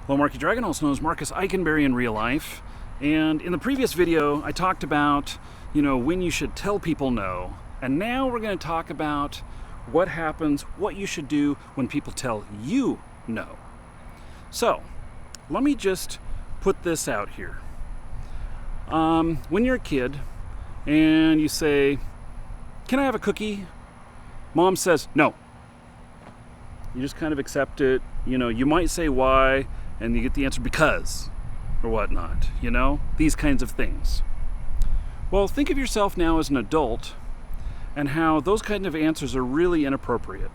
Hello, Marky Dragon, also known as Marcus Eikenberry in real life. And in the previous video, I talked about, when you should tell people no. And now we're going to talk about what happens, what you should do when people tell you no. So, let me just put this out here. When you're a kid and you say, "Can I have a cookie?" Mom says no. You just kind of accept it. You might say why, and you get the answer because, or whatnot, these kinds of things. Well, think of yourself now as an adult and how those kind of answers are really inappropriate.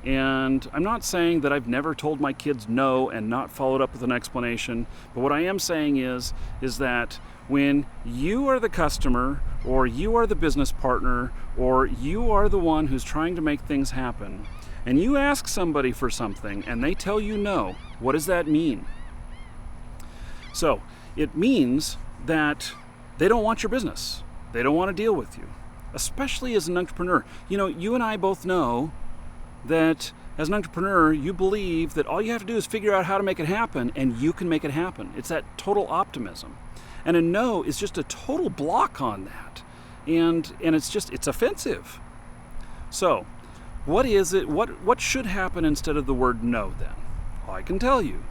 And I'm not saying that I've never told my kids no and not followed up with an explanation, but what I am saying is that when you are the customer, or you are the business partner, or you are the one who's trying to make things happen, and you ask somebody for something and they tell you no, what does that mean? So, it means that they don't want your business. They don't want to deal with you, especially as an entrepreneur. You and I both know that as an entrepreneur, you believe that all you have to do is figure out how to make it happen, and you can make it happen. It's that total optimism. And a no is just a total block on that. And it's offensive. So, what is it? What should happen instead of the word no then? Well, I can tell you.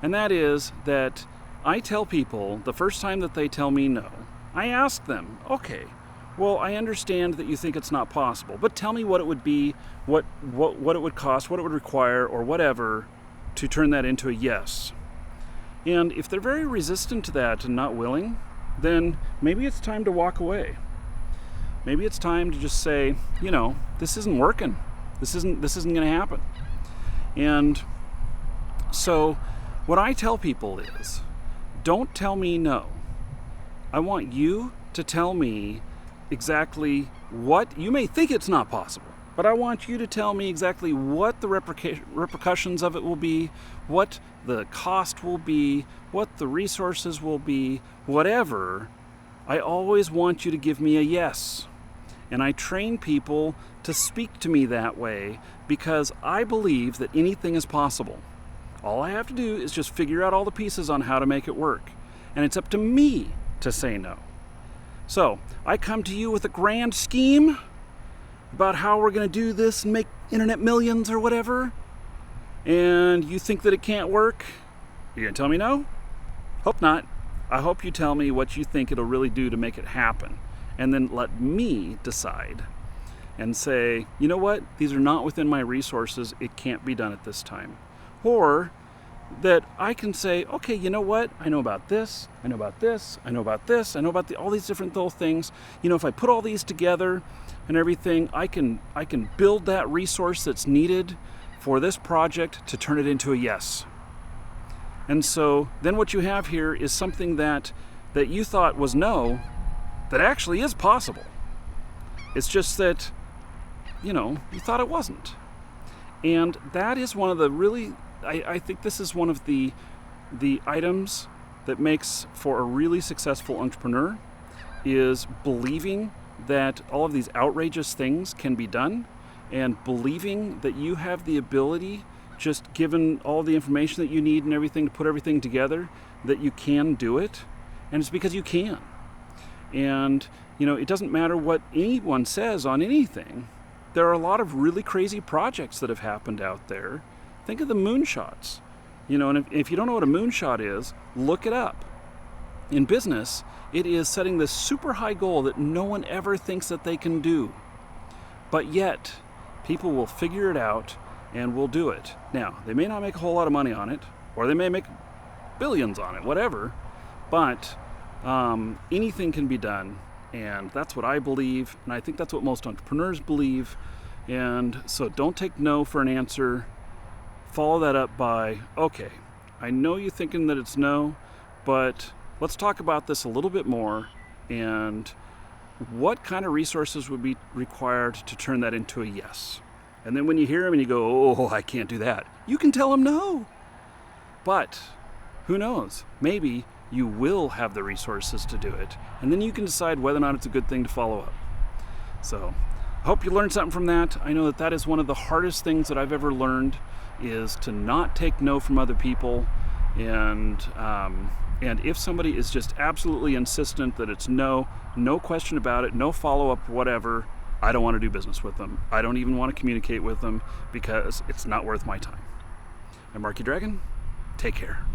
And that is that I tell people the first time that they tell me no, I ask them, okay, well, I understand that you think it's not possible, but tell me what it would be, what it would cost, what it would require, or whatever, to turn that into a yes. And if they're very resistant to that and not willing, then maybe it's time to walk away. Maybe it's time to just say, this isn't working. This isn't going to happen. And so what I tell people is, don't tell me no. I want you to tell me exactly what, you may think it's not possible, but I want you to tell me exactly what the repercussions of it will be, what the cost will be, what the resources will be, whatever. I always want you to give me a yes. And I train people to speak to me that way because I believe that anything is possible. All I have to do is just figure out all the pieces on how to make it work. And it's up to me to say no. So, I come to you with a grand scheme about how we're going to do this and make internet millions or whatever, and you think that it can't work. You're going to tell me no? Hope not. I hope you tell me what you think it'll really do to make it happen, and then let me decide and say, you know what, these are not within my resources, it can't be done at this time. Or that I can say, okay, you know what, I know about this, I know about this, I know about this, I know about all these different little things. If I put all these together and everything, I can build that resource that's needed for this project to turn it into a yes. And so then what you have here is something that you thought was no, that actually is possible. It's just that, you thought it wasn't. And that is one of the really, I think this is one of the items that makes for a really successful entrepreneur, is believing that all of these outrageous things can be done, and believing that you have the ability, just given all the information that you need and everything to put everything together, that you can do it. And it's because you can. And, it doesn't matter what anyone says on anything. There are a lot of really crazy projects that have happened out there. Think of the moonshots. And if you don't know what a moonshot is, look it up. In business, it is setting this super high goal that no one ever thinks that they can do. But yet, people will figure it out and will do it. Now, they may not make a whole lot of money on it, or they may make billions on it, whatever, but anything can be done. And that's what I believe, and I think that's what most entrepreneurs believe. And so don't take no for an answer. Follow that up by, okay, I know you're thinking that it's no, but let's talk about this a little bit more, and what kind of resources would be required to turn that into a yes. And then when you hear them and you go, oh, I can't do that, you can tell them no. But who knows? Maybe you will have the resources to do it, and then you can decide whether or not it's a good thing to follow up. So I hope you learned something from that. I know that is one of the hardest things that I've ever learned, is to not take no from other people. And if somebody is just absolutely insistent that it's no question about it, no follow-up, whatever, I don't want to do business with them. I don't even want to communicate with them because it's not worth my time. I'm Marky Dragon. Take care.